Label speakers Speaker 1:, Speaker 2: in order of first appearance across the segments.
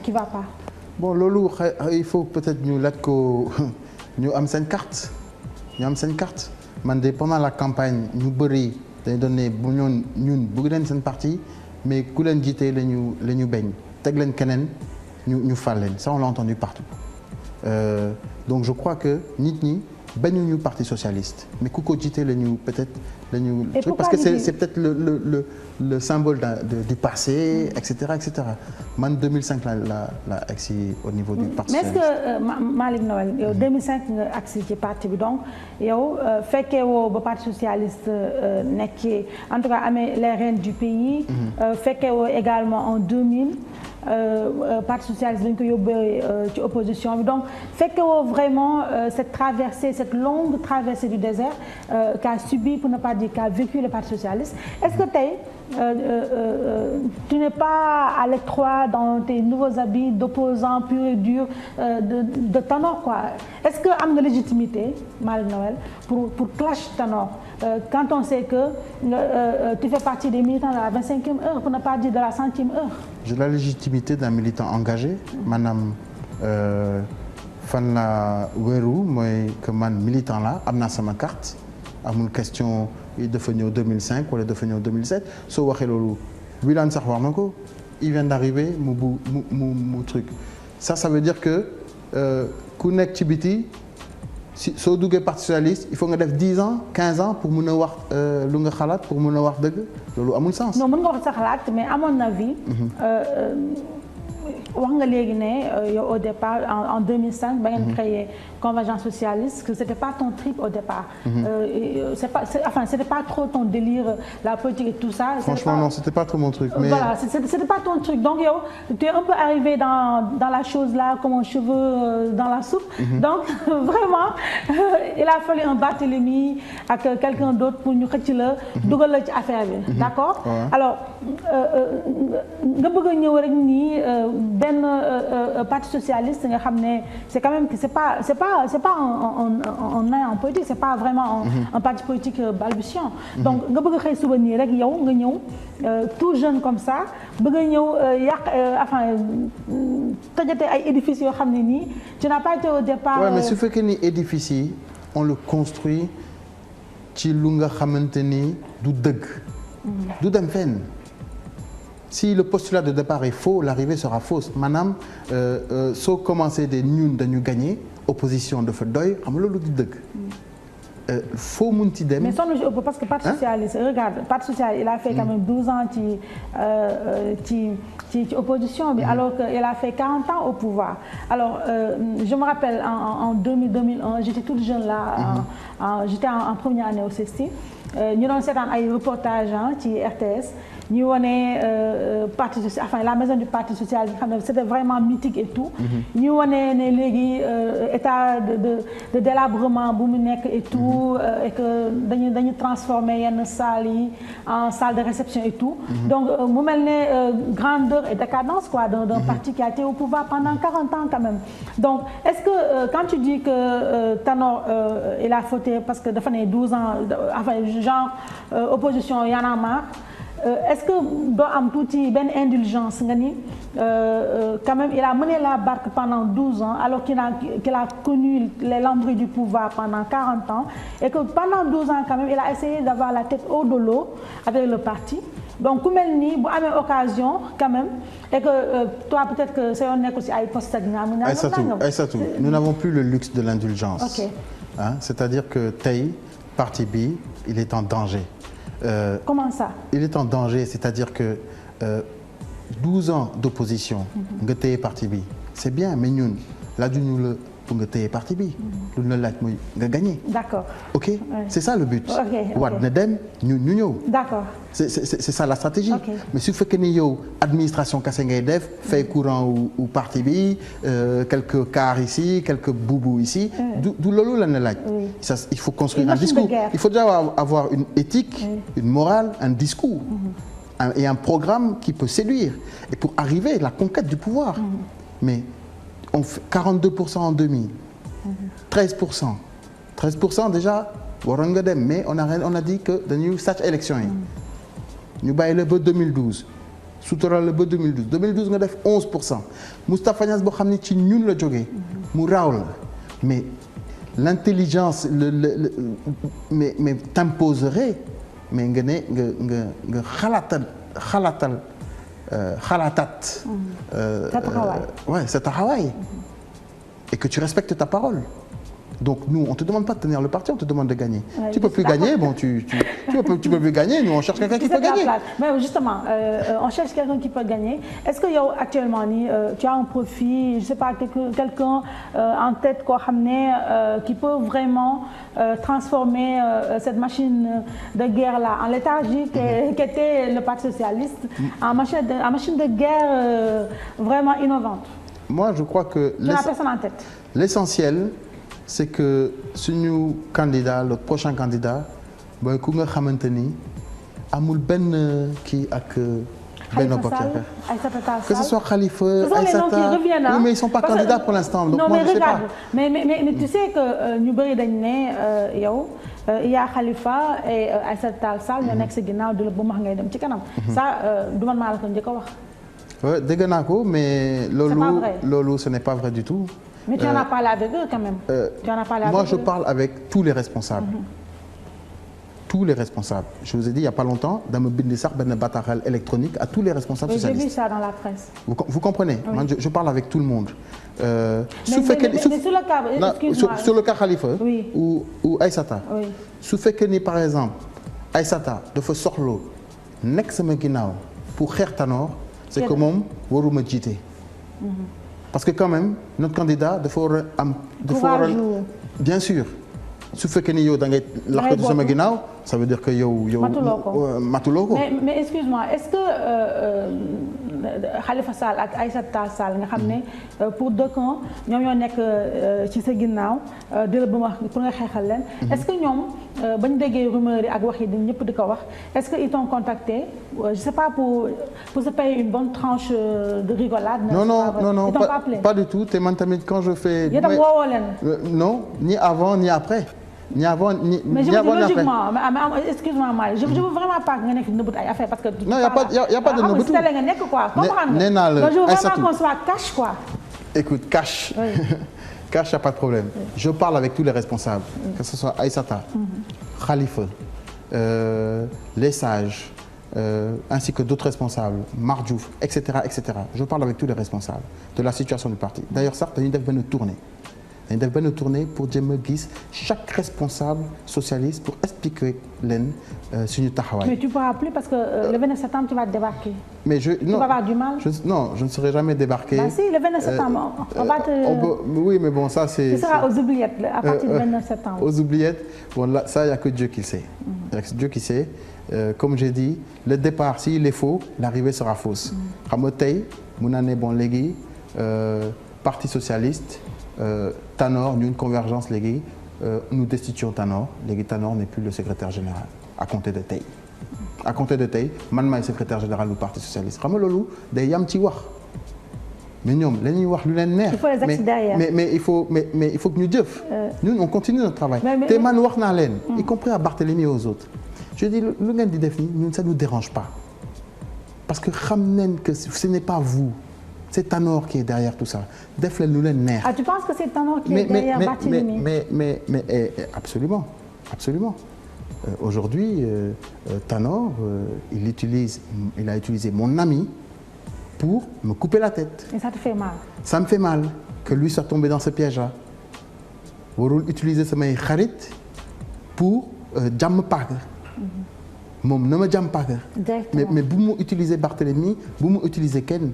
Speaker 1: qui va pas.
Speaker 2: Bon loolu il faut peut-être ñu laaj ko ñu am seen carte man de pendant la campagne ñu bëri dañu doon ne bu ñun bëgg leen seen parti mais ku leen jiite la ñu bañ teg leen keneen ñu fal leen ça on l'a entendu partout donc je crois que nit ñi bañuñu parti socialiste mais ku ko jiite la ñu peut-être la ñu parce que c'est peut-être le symbole du passé etc man 2005 la agsi au niveau du parti socialiste.
Speaker 1: mais est-ce que Malick Noël yow 2005 nga agsi ci parti bi donc yow fekkee woo ba parti socialiste nekkee en tout cas amee les rênes du pays. fekkee woo également en 2000. parti socialiste dañ ko yóbbee ci opposition bi donc fekke woo vraiment cette longue traversée du désert qu'a subi pour ne pas dire qu'a vécu le parti socialiste est-ce que tey tu n'es pas à l'étroit dans tes nouveaux habits d'opposant pur et dur de Tanor quoi est-ce que am nga légitimité Malick Noël pour clash Tanor quand on sait que tu fais partie des militants de la 25e heure pour ne pas dire de la 100e heure.
Speaker 2: J'ai la légitimité d'un militant engagé maanaam fan la wéeru mooy que man militant la am naa sama carte amul question dafa ñëw 2005 wala dafa ñëw 2007 soo waxee loolu Wilane sax wax na ko il vient d'arriver mu truc ça veut dire que ku nekk ci biti soo duggee parti socialiste il faut nga def 10 ans 15 ans pour mën a wax lu nga xalaat pour mën a wax dëgg loolu amul sens.
Speaker 1: non mën nga wax sa xalaat mais à mon avis. wax nga léegi ne yow au départ en 2005 ba ngeen créé Convergence socialiste que c'était pas ton trip au départ. C'était pas trop ton délire la politique et tout ça.
Speaker 2: Franchement non c'était pas trop mon truc. Mais
Speaker 1: voilà c'était pas ton truc donc yow tu es un peu arrivé dans la chose là comme un cheveu dans la soupe. Donc vraiment il a fallu un Barthélemy ak quelqu'un d'autre pour ñu xëcc la dugal la ci affaire bi. D'accord. Alors nga bëgg a ñëw rek nii benn parti socialiste nga xam ne c'est quand même que c'est pas un nain en politique c'est pas vraiment un parti politique balbutiant. Donc nga bëgg a xëy suba nii rek yow nga ñëw tout jeune comme ça bëgg a ñëw yàq enfin tojate ay édifices yoo xam ne nii tu n'as pas été au départ.
Speaker 2: Ouais, mais su fekkee ni édifice yi on le construit ci lu nga xamante ni du dëgg. du dem fenn. Si le postulat de départ est faux l'arrivée sera fausse maanaam soo commencé de ñun dañu gagner opposition dafa doy xam nga loolu du dëgg. foo munti dem.
Speaker 1: mais sonn parce que parti socialiste regarde parti socialiste il a fait quand même 12 ans ci opposition bi alors que il a fait 40 ans au pouvoir alors je me rappelle en 2001 j'étais toute jeune là j'étais en première année au CESTI ñu doon seetaan ay reportages ci RTS ñu wane parti social enfin la maison du parti social xam ne c'était vraiment mythique et tout. ñu wane ne léegi état de délabrement bu mu nekk et tout et que dañu transformer yenn salles yi en salle de réception et tout. Donc mu mel ne grandeur et décadence quoi d'un parti qui a été au pouvoir pendant 40 ans quand même. Donc est-ce que quand tu dis que Tanor il a fauté parce que dafa ne 12 ans enfin genre opposition Y en a marre. Est-ce que doo am tuuti benn indulgence nga ni quand même il a mené la barque pendant 12 ans alors qu'il a connu les lambris du pouvoir pendant 40 ans et que pendant 12 ans quand même il a essayé d'avoir la tête hors de l'eau avec le parti donc ku mel nii bu amee occasion quand même et que toi peut-être que sa yoon nekk aussi ay poste ak
Speaker 2: Aïssatou nous n'avons plus le luxe de l'indulgence.
Speaker 1: Ok.
Speaker 2: C'est-à-dire que tey parti bi il est en danger.
Speaker 1: Comment ça? Il
Speaker 2: est en danger, c'est-à-dire que 12 ans d'opposition nga téye parti bi c'est bien mais ñun laajuñu la pour nga téye parti bi lu ñu la laaj mooy nga gagner.
Speaker 1: D'accord.
Speaker 2: Ok. Ouais. C'est ça le but. Wade na dem ñu ñëw.
Speaker 1: D'accord.
Speaker 2: C'est ça la stratégie.
Speaker 1: Okay.
Speaker 2: Mais su fekkee ni yow administration kese ngay def fay courant ou parti bi quelques cars ici quelques boubous ici. du loolu la ne laaj. Ça il faut construire un discours. Il faut déjà avoir une éthique, une morale, un discours. Et un programme qui peut séduire et pour arriver à la conquête du pouvoir. Mais on fait 42% en 2000. 13% déjà waroon nga dem mais on a dit que dañuy sàcc élection yi. ñu bàyyi la ba 2012 sutural la ba 2012 2012 nga def 11% Moustapha Niasse boo xam ne ci ñun la jógee mu raaw la mais l'intelligence mais t'imposerait mais nga ne nga xalaatat sa taxawaay et que tu respectes ta parole. Donc nous, on ne te demande pas de tenir le parti, on te demande de gagner. Ouais, tu ne peux plus gagner, bon, tu peux plus gagner, nous on cherche quelqu'un qui peut gagner.
Speaker 1: Mais justement, on cherche quelqu'un qui peut gagner. Est-ce que actuellement, tu as un profil, je ne sais pas, quelqu'un en tête qui peut vraiment transformer cette machine de guerre-là en léthargie qui était le Parti socialiste, en machine de guerre vraiment innovante?
Speaker 2: Moi, je crois que
Speaker 1: personne en tête.
Speaker 2: L'essentiel, c'est que suñu candidat le prochain candidat mooy ku nga xamante ni amul benn kii ak benn bokk que ce soit Khalifa Aïssata oui mais ils sont pas candidats pour l'instant donc moi je sais pas
Speaker 1: mais tu sais que ñu bëri dañ ne yow il y a Khalifa et Aïssata Tall Sall ñoo nekk si ginnaaw di la bu max ngay dem ci kanam ça du man maa la ko njëkk a wax
Speaker 2: oui dégg naa ko mais loolu ce n'est pas vrai du tout.
Speaker 1: Mais tu en as parlé avec eux quand même. Tu en as parlé
Speaker 2: moi,
Speaker 1: avec
Speaker 2: je
Speaker 1: eux.
Speaker 2: parle avec tous les responsables. Tous les responsables. Je vous ai dit il n'y a pas longtemps, dama bind sax benn bataaxal électronique à tous les responsables socialistes.
Speaker 1: J'ai vu ça dans la presse.
Speaker 2: Vous comprenez?
Speaker 1: Oui.
Speaker 2: Moi, je parle avec tout le monde.
Speaker 1: Mais sur
Speaker 2: le cas Khalifa
Speaker 1: oui.
Speaker 2: ou Aïssata.
Speaker 1: Oui.
Speaker 2: Su fekkee ni par exemple Aïssata dafa soxla nekk sama ginnaaw pour xeex Tanor, c'est que moom waruma jiite. Parce que quand même notre candidat dafa war a am. bien sûr su fekkee ni yow da ngay laqatu sama ginnaaw ça veut dire que yow. matuloo ko.
Speaker 1: mais excuse-moi est-ce que Khalifa Sall ak Aïssata Sall nga xam ne pour deux camps ñoom ñoo nekk ci sa ginnaaw di la ba pour nga xeexal leen. est-ce que ñoom ba ñu déggee rumeur yi ak wax yi ñëpp di ko wax est-ce que ils t'ont contacté je sais pas pour se payer une bonne tranche de rigolade.
Speaker 2: non pas du tout te man tamit quand je fais.
Speaker 1: yéen a woowoo leen.
Speaker 2: non ni avant ni après. ni avant ni
Speaker 1: avant ni après. Mais excuse-moi Malick je veux vraiment pas nga nekk nëbbut ay affaire parce que.
Speaker 2: non y a pas de nëbbatu
Speaker 1: nga nekk quoi. comprendre nga
Speaker 2: nee naa la
Speaker 1: je veux vraiment qu'on soit cash quoi.
Speaker 2: écoute cash. Oui. Cash, y a pas de problème. Oui. Je parle avec tous les responsables. Que ce soit Aïssata, Khalifa, les sages, ainsi que d'autres responsables, Mar Diouf, etc., etc. Je parle avec tous les responsables de la situation du parti. D'ailleurs sax dañuy def benn tournée pour jéem a gis chaque responsable socialiste pour expliquer leen suñu taxawaay.
Speaker 1: Mais tu pourras plus parce que le 29 septembre tu vas débarquer.
Speaker 2: Mais tu
Speaker 1: vas avoir du mal.
Speaker 2: Je ne serai jamais débarqué.
Speaker 1: Bah si, le 29 septembre on va te.
Speaker 2: Oui mais bon ça c'est.
Speaker 1: Tu seras aux oubliettes à partir du 29 septembre.
Speaker 2: Aux oubliettes bon là ça y a que Dieu qui sait. Il y a que Dieu qui sait. Comme j'ai dit le départ s'il est faux l'arrivée sera fausse. xam nga tey mun naa ne bon léegi parti socialiste. Tanor ñu une convergence léegi nous destituons Tanor léegi Tanor n'est plus le secrétaire général à compter de tey man maay secrétaire général du parti socialiste xam nga loolu day yam ci wax mais ñoom la ñuy wax lu leen neex.
Speaker 1: il faut les axes derrière
Speaker 2: mais il faut que ñu jëf. ñun on continue notre travail. te man wax naa leen. y compris à Barthélémy et aux autres. je dis lu ngeen di def nii ñun ça nous dérange pas parce que xam nañ que ce n'est pas vous. C'est Tanor qui est derrière tout ça. def leen lu leen neex.
Speaker 1: Ah tu penses que c'est Tanor qui est derrière Barthélémy?
Speaker 2: Mais absolument. Aujourd'hui Tanor il a utilisé mon ami pour me couper la tête.
Speaker 1: Et ça te fait mal? Ça
Speaker 2: me fait mal que lui soit tombé dans ce piège-là. warul utiliser samay xarit pour jàmm paaka. moom na ma jàmm paaka. mais bu mu utiliser Barthélémy bu mu utiliser kenn.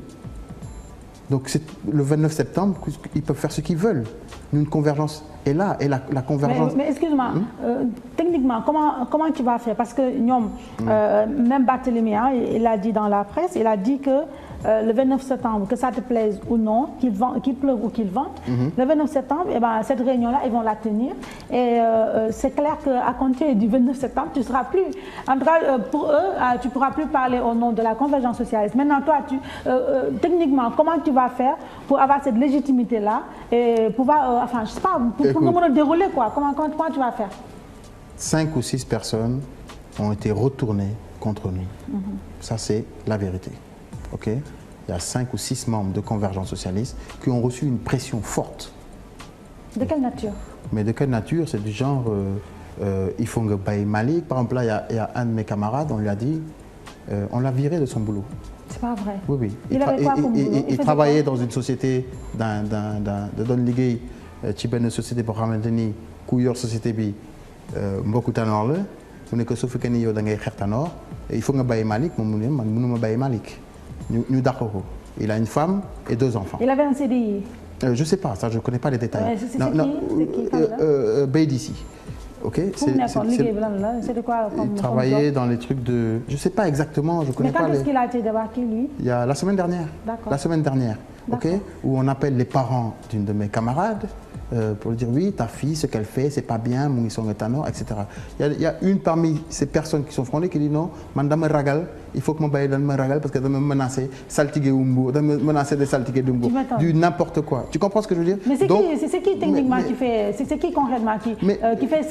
Speaker 2: Donc c'est le 29 septembre ils peuvent faire ce qu'ils veulent. Une convergence est là et la convergence.
Speaker 1: Mais excuse-moi techniquement comment tu vas faire parce que ñoom même Barthélémy il a dit dans la presse il a dit que le 29 septembre que ça te plaise ou non qu'il pleuve ou qu'il vente. Le 29 septembre et ben cette réunion-là ils vont la tenir et c'est clair que à compter du 29 septembre tu seras plus en tout cas pour eux tu pourras plus parler au nom de la convergence socialiste. Maintenant toi techniquement comment tu vas faire pour avoir cette légitimité-là et pouvoir enfin je sais pas pour nga mën a dérouler quoi comment tu vas faire?
Speaker 2: 5 ou 6 personnes ont été retournées contre nous. Ça c'est la vérité. ok, il y a 5 ou 6 membres de Convergence socialiste qui ont reçu une pression forte.
Speaker 1: De quelle nature? Mais
Speaker 2: de quelle nature? C'est du genre, il faut que Baye Malik. Par exemple, là, il y a un de mes camarades, on lui a dit, on l'a viré de son boulot.
Speaker 1: C'est pas vrai.
Speaker 2: Oui, oui.
Speaker 1: Il
Speaker 2: travaillait dans une société de Don Ligue, une société pour Hamiltoni, Couilleur Société Bi, Mboku Tanor, on est que sauf que nous avons un Tanor, et il faut que Baye Malik, nous Baye Malik. Nous d'accord. Il a une femme et 2 enfants.
Speaker 1: Il avait un CDI.
Speaker 2: Je ne sais pas, ça, je ne connais pas les détails.
Speaker 1: C'est qui
Speaker 2: Baye d'ici. Ok,
Speaker 1: c'est de quoi
Speaker 2: il travaillait dans les trucs de... Je ne sais pas exactement, je connais
Speaker 1: pas. Mais quand est-ce qu'il a été débarqué, lui?
Speaker 2: Il y a la semaine dernière. La semaine dernière, ok, où on appelle les parents d'une de mes camarades pour dire oui, ta fille, ce qu'elle fait, c'est pas bien, mon ils sont étonnants, etc. Il y a une parmi ces personnes qui sont frondées qui dit non, madame Ragal, il faut que mon bail donne me ragal parce qu'elle va me menacer, saltiguer Umbo, de me menacer de saltiguer d'Umbo, du n'importe quoi. Tu comprends ce que je veux dire?
Speaker 1: Mais c'est qui techniquement qui fait, c'est qui concrètement qui fait ce